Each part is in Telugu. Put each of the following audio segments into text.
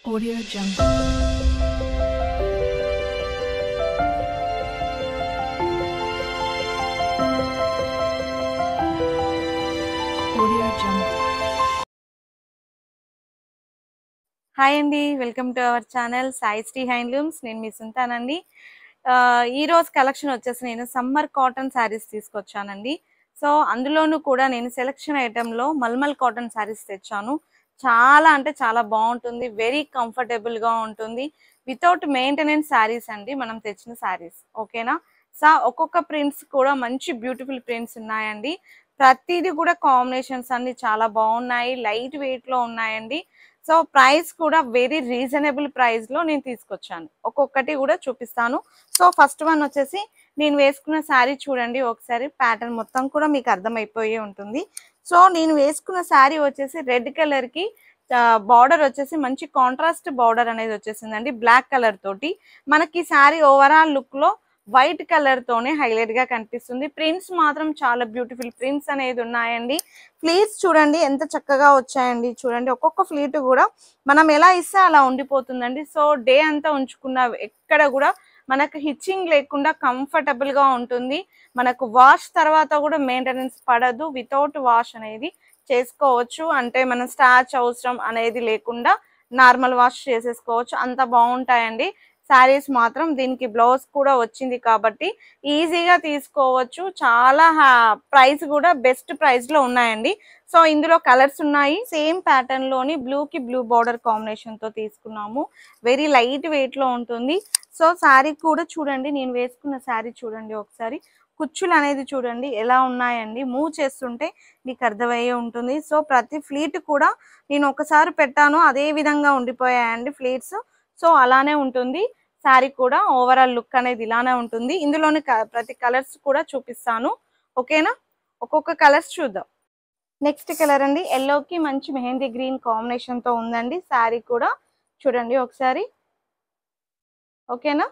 Audio Jungle. Audio Jungle. Hi అండి, welcome to our channel Saisri handlooms. నేను మీ సుంతానండి. ఈ రోజు కలెక్షన్ వచ్చేసి నేను సమ్మర్ కాటన్ శారీస్ తీసుకొచ్చానండి. సో అందులోనూ కూడా నేను సెలెక్షన్ ఐటెంలో మల్మల్ కాటన్ శారీస్ తెచ్చాను. చాలా అంటే చాలా బాగుంటుంది, వెరీ కంఫర్టబుల్గా ఉంటుంది. వితౌట్ మెయింటెనెన్స్ శారీస్ అండి మనం తెచ్చిన శారీస్, ఓకేనా. సో ఒక్కొక్క ప్రింట్స్ కూడా మంచి బ్యూటిఫుల్ ప్రింట్స్ ఉన్నాయండి. ప్రతిదీ కూడా కాంబినేషన్స్ అన్ని చాలా బాగున్నాయి, లైట్ వెయిట్లో ఉన్నాయండి. సో ప్రైస్ కూడా వెరీ రీజనబుల్ ప్రైస్ లో నేను తీసుకొచ్చాను. ఒక్కొక్కటి కూడా చూపిస్తాను. సో ఫస్ట్ వన్ వచ్చేసి నేను వేసుకున్న శారీ చూడండి ఒకసారి. ప్యాటర్న్ మొత్తం కూడా మీకు అర్థమైపోయి ఉంటుంది. సో నేను వేసుకున్న శారీ వచ్చేసి రెడ్ కలర్ కి బార్డర్ వచ్చేసి మంచి కాంట్రాస్ట్ బార్డర్ అనేది వచ్చేసిందండి, బ్లాక్ కలర్ తోటి. మనకి శారీ ఓవరాల్ లుక్ లో వైట్ కలర్ తోనే హైలైట్ గా కనిపిస్తుంది. ప్రింట్స్ మాత్రం చాలా బ్యూటిఫుల్ ప్రింట్స్ అనేది ఉన్నాయండి. ఫ్లీట్స్ చూడండి ఎంత చక్కగా వచ్చాయండి. చూడండి ఒక్కొక్క ఫ్లీట్ కూడా మనం ఎలా ఇస్తే అలా ఉండిపోతుందండి. సో డే అంతా ఉంచుకున్న ఎక్కడ కూడా మనకు హిచ్చింగ్ లేకుండా కంఫర్టబుల్ గా ఉంటుంది. మనకు వాష్ తర్వాత కూడా మెయింటెనెన్స్ పడదు, వితౌట్ వాష్ అనేది చేసుకోవచ్చు. అంటే మనం స్టార్చ్ అవసరం అనేది లేకుండా నార్మల్ వాష్ చేసేసుకోవచ్చు, అంత బాగుంటాయండి శారీస్ మాత్రం. దీనికి బ్లౌజ్ కూడా వచ్చింది కాబట్టి ఈజీగా తీసుకోవచ్చు. చాలా ప్రైస్ కూడా బెస్ట్ ప్రైస్ లో ఉన్నాయండి. సో ఇందులో కలర్స్ ఉన్నాయి. సేమ్ ప్యాటర్న్ లోని బ్లూ కి బ్లూ బార్డర్ కాంబినేషన్ తో తీసుకున్నాము. వెరీ లైట్ వెయిట్ లో ఉంటుంది. సో శారీ కూడా చూడండి, నేను వేసుకున్న శారీ చూడండి ఒకసారి. కుచ్చులు అనేది చూడండి ఎలా ఉన్నాయండి, మూవ్ చేస్తుంటే మీకు అర్థమయ్యే ఉంటుంది. సో ప్రతి ఫ్లీట్ కూడా నేను ఒకసారి పెట్టాను అదే విధంగా ఉండిపోయాయండి ఫ్లీట్స్. సో అలానే ఉంటుంది శారీ కూడా. ఓవరాల్ లుక్ అనేది ఇలానే ఉంటుంది. ఇందులోని ప్రతి కలర్స్ కూడా చూపిస్తాను, ఓకేనా. ఒక్కొక్క కలర్స్ చూద్దాం. నెక్స్ట్ కలర్ అండి, ఎల్లోకి మంచి మెహందీ గ్రీన్ కాంబినేషన్ తో ఉందండి శారీ కూడా. చూడండి ఒకసారి, ఓకేనా.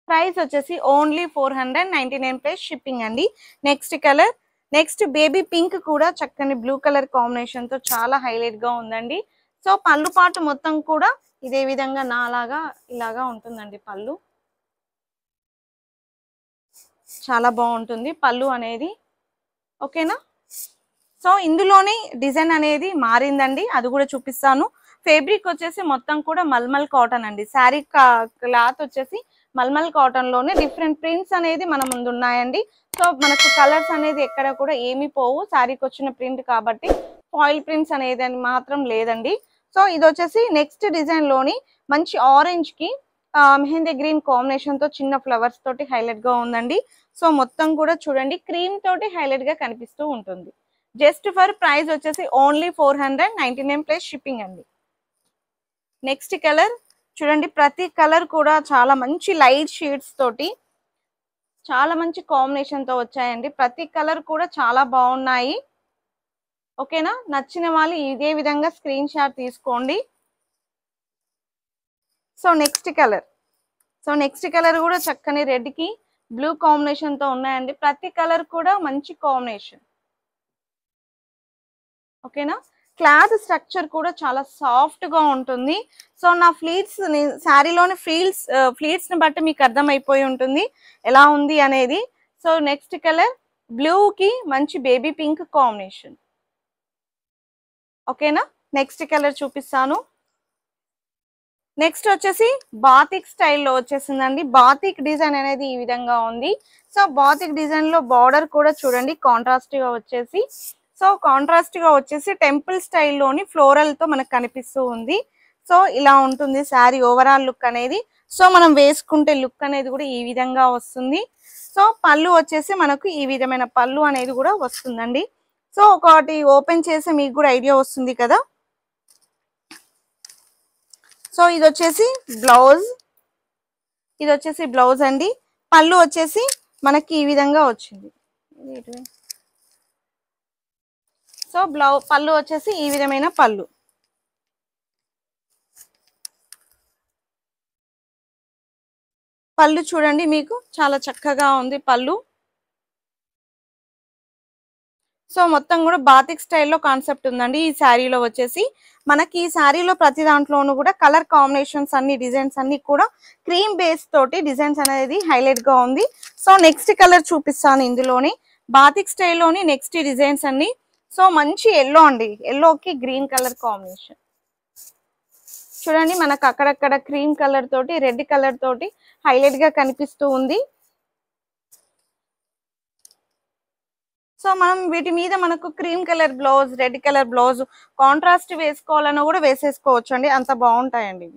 ప్రైస్ వచ్చేసి ఓన్లీ 499 ప్లస్ షిప్పింగ్ అండి. Next colour, next baby pink కూడా చక్కని బ్లూ కలర్ కాంబినేషన్ తో చాలా హైలైట్ గా ఉందండి. సో పళ్ళు పాటు మొత్తం కూడా ఇదే విధంగా నాలాగా ఇలాగా ఉంటుందండి పళ్ళు. చాలా బాగుంటుంది పళ్ళు అనేది, ఓకేనా. సో ఇందులోనే డిజైన్ అనేది మారిందండి, అది కూడా చూపిస్తాను. ఫ్యాబ్రిక్ వచ్చేసి మొత్తం కూడా మల్మల్ కాటన్ అండి. శారీ క్లాత్ వచ్చేసి మల్మల్ కాటన్ లోనే డిఫరెంట్ ప్రింట్స్ అనేది మన ముందు ఉన్నాయండి. సో మనకు కలర్స్ అనేది ఎక్కడ కూడా ఏమీ పోవు, శారీకి వచ్చిన ప్రింట్ కాబట్టి ఫాయిల్ ప్రింట్స్ అనేది మాత్రం లేదండి. సో ఇది వచ్చేసి నెక్స్ట్ డిజైన్ లోని మంచి ఆరెంజ్ కి మెహందీ గ్రీన్ కాంబినేషన్ తో చిన్న ఫ్లవర్స్ తోటి హైలైట్ గా ఉందండి. సో మొత్తం కూడా చూడండి క్రీమ్ తోటి హైలైట్ గా కనిపిస్తూ ఉంటుంది. జస్ట్ ఫర్ ప్రైస్ వచ్చేసి ఓన్లీ 499 ప్లస్ షిప్పింగ్ అండి. నెక్స్ట్ కలర్ చూడండి, ప్రతి కలర్ కూడా చాలా మంచి లైట్ షేడ్స్ తోటి చాలా మంచి కాంబినేషన్ తో వచ్చాయండి. ప్రతి కలర్ కూడా చాలా బాగున్నాయి, ఓకేనా. నచ్చిన వాళ్ళు ఇదే విధంగా స్క్రీన్ షాట్ తీసుకోండి. So next colour, so next colour కూడా చక్కని రెడ్ కి బ్లూ కాంబినేషన్ తో ఉన్నాయండి. ప్రతి కలర్ కూడా మంచి కాంబినేషన్, ఓకేనా. క్లాత్ స్ట్రక్చర్ కూడా చాలా సాఫ్ట్ గా ఉంటుంది. సో నా ఫ్లీట్స్ శారీలోని ఫ్లీట్స్ ని బట్టి మీకు అర్థమైపోయి ఉంటుంది ఎలా ఉంది అనేది. సో నెక్స్ట్ కలర్ బ్లూ కి మంచి బేబీ పింక్ కాంబినేషన్, ఓకేనా. నెక్స్ట్ కలర్ చూపిస్తాను. నెక్స్ట్ వచ్చేసి బాతిక్ స్టైల్లో వచ్చేసిందండి. బాతిక్ డిజైన్ అనేది ఈ విధంగా ఉంది. సో బాతిక్ డిజైన్ లో బార్డర్ కూడా చూడండి కాంట్రాస్ట్ గా వచ్చేసి, సో కాంట్రాస్ట్ గా వచ్చేసి టెంపుల్ స్టైల్లోని ఫ్లోరల్ తో మనకు కనిపిస్తూ ఉంది. సో ఇలా ఉంటుంది శారీ ఓవరాల్ లుక్ అనేది. సో మనం వేసుకుంటే లుక్ అనేది కూడా ఈ విధంగా వస్తుంది. సో పళ్ళు వచ్చేసి మనకు ఈ విధమైన పళ్ళు అనేది కూడా వస్తుందండి. సో ఒకటి ఓపెన్ చేసి మీకు కూడా ఐడియా వస్తుంది కదా. సో ఇది వచ్చేసి బ్లౌజ్, ఇది వచ్చేసి బ్లౌజ్ అండి. పళ్ళు వచ్చేసి మనకి ఈ విధంగా వచ్చింది. సో పళ్ళు వచ్చేసి ఈ విధమైన పళ్ళు. పళ్ళు చూడండి మీకు చాలా చక్కగా ఉంది పళ్ళు. సో మొత్తం కూడా బాతిక్ స్టైల్లో కాన్సెప్ట్ ఉందండి ఈ శారీలో వచ్చేసి. మనకి ఈ శారీలో ప్రతి దాంట్లోనూ కూడా కలర్ కాంబినేషన్స్ అన్ని డిజైన్స్ అన్ని కూడా క్రీమ్ బేస్ తోటి డిజైన్స్ అనేది హైలైట్ గా ఉంది. సో నెక్స్ట్ కలర్ చూపిస్తాను ఇందులోని బాతిక్ స్టైల్లోని నెక్స్ట్ డిజైన్స్ అన్ని. సో మంచి ఎల్లో అండి, ఎల్లోకి గ్రీన్ కలర్ కాంబినేషన్ చూడండి. మనకు అక్కడక్కడ క్రీమ్ కలర్ తోటి రెడ్ కలర్ తోటి హైలైట్ గా కనిపిస్తూ ఉంది. సో మనం వీటి మీద మనకు cream colour blouse, red colour blouse contrast వేసుకోవాలన్నా కూడా వేసేసుకోవచ్చు అండి, అంత బాగుంటాయండి.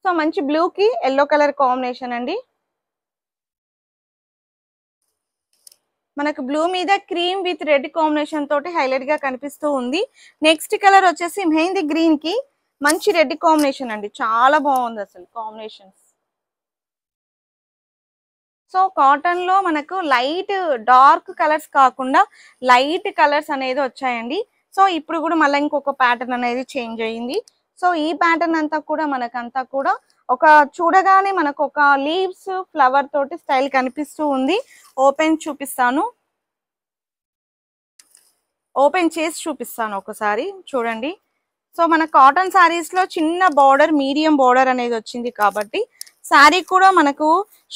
సో మంచి బ్లూకి ఎల్లో కలర్ కాంబినేషన్ అండి. మనకు బ్లూ మీద క్రీమ్ విత్ రెడ్ కాంబినేషన్ తోటి హైలైట్ గా కనిపిస్తూ ఉంది. నెక్స్ట్ కలర్ వచ్చేసి మెహందీ గ్రీన్ కి మంచి రెడ్ కాంబినేషన్ అండి, చాలా బాగుంది అసలు కాంబినేషన్స్. సో కాటన్ లో మనకు లైట్ డార్క్ కలర్స్ కాకుండా లైట్ కలర్స్ అనేది వచ్చాయండి. సో ఇప్పుడు కూడా మళ్ళీ ఇంకొక ప్యాటర్న్ అనేది చేంజ్ అయ్యింది. సో ఈ ప్యాటర్న్ అంతా కూడా మనకంతా కూడా ఒక చూడగానే మనకు ఒక లీవ్స్ ఫ్లవర్ తోటి స్టైల్ కనిపిస్తూ ఉంది. ఓపెన్ చూపిస్తాను, ఓపెన్ చేసి చూపిస్తాను ఒకసారి చూడండి. సో మన కాటన్ శారీస్ లో చిన్న బార్డర్, మీడియం బార్డర్ అనేది వచ్చింది కాబట్టి శారీ కూడా మనకు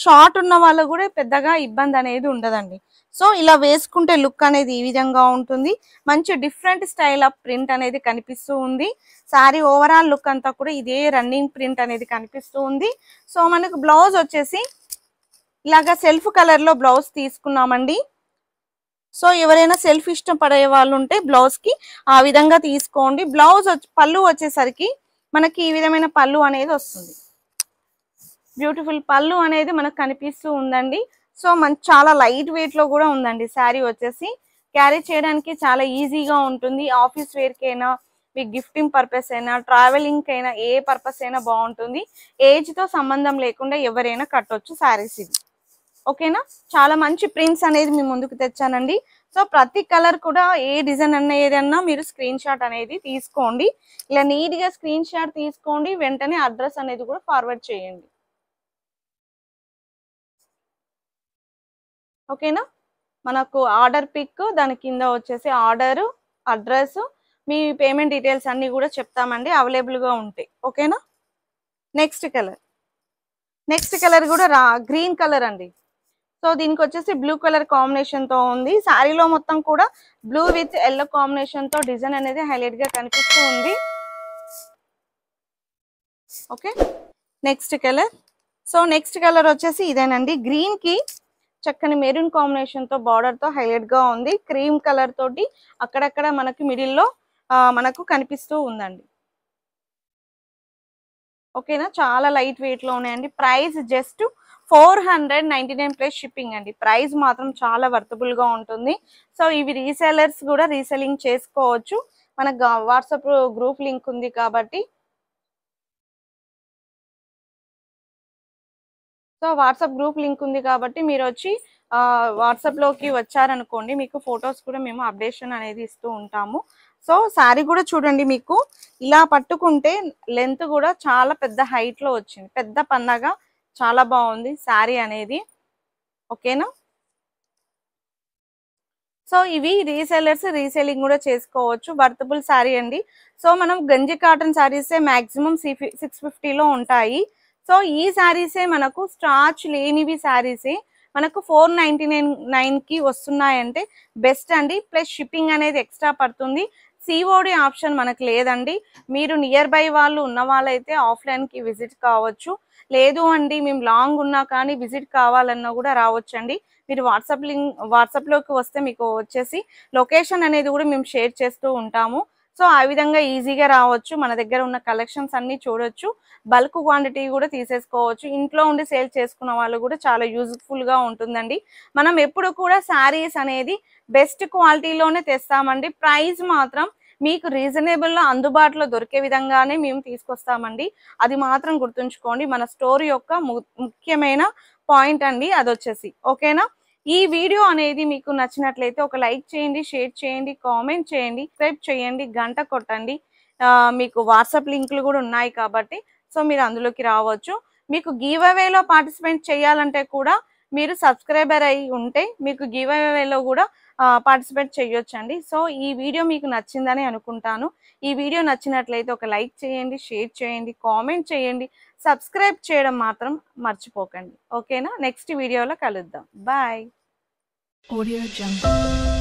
షార్ట్ ఉన్న వాళ్ళు కూడా పెద్దగా ఇబ్బంది అనేది ఉండదండి. సో ఇలా వేసుకుంటే లుక్ అనేది ఈ విధంగా ఉంటుంది. మంచి డిఫరెంట్ స్టైల్ ఆఫ్ ప్రింట్ అనేది కనిపిస్తూ ఉంది. శారీ ఓవరాల్ లుక్ అంతా కూడా ఇదే రన్నింగ్ ప్రింట్ అనేది కనిపిస్తూ ఉంది. సో మనకు బ్లౌజ్ వచ్చేసి ఇలాగా సెల్ఫ్ కలర్ లో బ్లౌజ్ తీసుకున్నామండి. సో ఎవరైనా సెల్ఫ్ ఇష్టపడే వాళ్ళు ఉంటే బ్లౌజ్ కి ఆ విధంగా తీసుకోండి. బ్లౌజ్ పళ్ళు వచ్చేసరికి మనకి ఈ విధమైన పళ్ళు అనేది వస్తుంది. బ్యూటిఫుల్ పళ్ళు అనేది మనకు కనిపిస్తూ ఉందండి. సో మనకి చాలా లైట్ వెయిట్ లో కూడా ఉందండి శారీ వచ్చేసి. క్యారీ చేయడానికి చాలా ఈజీగా ఉంటుంది. ఆఫీస్ వేర్ కైనా, మీ గిఫ్టింగ్ పర్పస్ అయినా, ట్రావెలింగ్ కైనా, ఏ పర్పస్ అయినా బాగుంటుంది. ఏజ్ తో సంబంధం లేకుండా ఎవరైనా కట్టొచ్చు శారీస్ ఇది. ఓకేనా, చాలా మంచి ప్రింట్స్ అనేది మీ ముందుకు తెచ్చానండి. సో ప్రతి కలర్ కూడా ఏ డిజైన్ అన్న ఏదన్నా మీరు స్క్రీన్ షాట్ అనేది తీసుకోండి. ఇలా నీట్ గా స్క్రీన్ షాట్ తీసుకోండి, వెంటనే అడ్రస్ అనేది కూడా ఫార్వర్డ్ చేయండి. ఓకేనా, మనకు ఆర్డర్ పిక్, దాని కింద వచ్చేసి ఆర్డర్, అడ్రస్, మీ పేమెంట్ డీటెయిల్స్ అన్ని కూడా చెప్తామండి, అవైలబుల్గా ఉంటాయి. ఓకేనా, నెక్స్ట్ కలర్ కూడా గ్రీన్ కలర్ అండి. సో దీనికి వచ్చేసి బ్లూ కలర్ కాంబినేషన్ తో ఉంది. శారీలో మొత్తం కూడా బ్లూ విత్ ఎల్లో కాంబినేషన్ తో డిజైన్ అనేది హైలైట్ గా కనిపిస్తూ ఉంది. Okay, next colour. So next colour వచ్చేసి ఇదేనండి, గ్రీన్ కి చక్కని మెరూన్ కాంబినేషన్ తో బార్డర్ తో హైలైట్ గా ఉంది. క్రీమ్ కలర్ తోటి అక్కడక్కడ మనకి మిడిల్ లో మనకు కనిపిస్తూ ఉందండి. ఓకేనా, చాలా లైట్ వెయిట్ లో ఉన్నాయండి. ప్రైస్ జస్ట్ 499 ప్లస్ షిప్పింగ్ అండి. ప్రైస్ మాత్రం చాలా వర్తబుల్ గా ఉంటుంది. సో ఇవి రీసెలర్స్ కూడా రీసెల్లింగ్ చేసుకోవచ్చు. మనకు వాట్సాప్ గ్రూప్ లింక్ ఉంది కాబట్టి, సో వాట్సాప్ గ్రూప్ లింక్ ఉంది కాబట్టి మీరు వచ్చి వాట్సాప్ లోకి వచ్చారనుకోండి, మీకు ఫొటోస్ కూడా మేము అప్డేషన్ అనేది ఇస్తూ ఉంటాము. సో శారీ కూడా చూడండి, మీకు ఇలా పట్టుకుంటే లెంత్ కూడా చాలా పెద్ద హైట్ లో వచ్చింది, పెద్ద పన్నగా చాలా బాగుంది శారీ అనేది. ఓకేనా, సో ఇవి రీసెలర్స్ రీసెల్లింగ్ కూడా చేసుకోవచ్చు. వర్తబుల్ శారీ అండి. సో మనం గంజి కాటన్ శారీసే మాక్సిమం 650లో ఉంటాయి. సో ఈ శారీసే మనకు స్టార్చ్ లేనివి శారీసే మనకు 499కి వస్తున్నాయంటే బెస్ట్ అండి. ప్లస్ షిప్పింగ్ అనేది ఎక్స్ట్రా పడుతుంది. సిఓడి ఆప్షన్ మనకు లేదండి. మీరు నియర్ బై వాళ్ళు ఉన్న వాళ్ళైతే ఆఫ్లైన్కి విజిట్ కావచ్చు. లేదు అండి మేము లాంగ్ ఉన్నా కానీ విజిట్ కావాలన్నా కూడా రావచ్చండి. మీరు వాట్సాప్లోకి వస్తే మీకు వచ్చేసి లొకేషన్ అనేది కూడా మేము షేర్ చేస్తూ ఉంటాము. సో ఆ విధంగా ఈజీగా రావచ్చు, మన దగ్గర ఉన్న కలెక్షన్స్ అన్ని చూడొచ్చు, బల్క్ క్వాంటిటీ కూడా తీసేసుకోవచ్చు. ఇంట్లో ఉండి సేల్ చేసుకున్న వాళ్ళు కూడా చాలా యూజ్ఫుల్గా ఉంటుందండి. మనం ఎప్పుడు కూడా శారీస్ అనేది బెస్ట్ క్వాలిటీలోనే తెస్తామండి. ప్రైస్ మాత్రం మీకు రీజనబుల్లో అందుబాటులో దొరికే విధంగానే మేము తీసుకొస్తామండి. అది మాత్రం గుర్తుంచుకోండి, మన స్టోరీ యొక్క ముఖ్యమైన పాయింట్ అండి అది వచ్చేసి. ఓకేనా, ఈ వీడియో అనేది మీకు నచ్చినట్లయితే ఒక లైక్ చేయండి, షేర్ చేయండి, కామెంట్ చేయండి, సబ్స్క్రైబ్ చేయండి, గంట కొట్టండి. మీకు వాట్సాప్ లింకులు కూడా ఉన్నాయి కాబట్టి సో మీరు అందులోకి రావచ్చు. మీకు గివ్ అవేలో పార్టిసిపేట్ చేయాలంటే కూడా మీరు సబ్స్క్రైబర్ అయి ఉంటే మీకు గివ్ అవేలో కూడా పార్టిసిపేట్ చేయొచ్చండి. సో ఈ వీడియో మీకు నచ్చిందని అనుకుంటాను. ఈ వీడియో నచ్చినట్లయితే ఒక లైక్ చేయండి, షేర్ చేయండి, కామెంట్ చేయండి, సబ్స్క్రైబ్ చేయడం మాత్రం మర్చిపోకండి. ఓకేనా? నెక్స్ట్ వీడియోలో కలుద్దాం. బాయ్. Audio Jungle.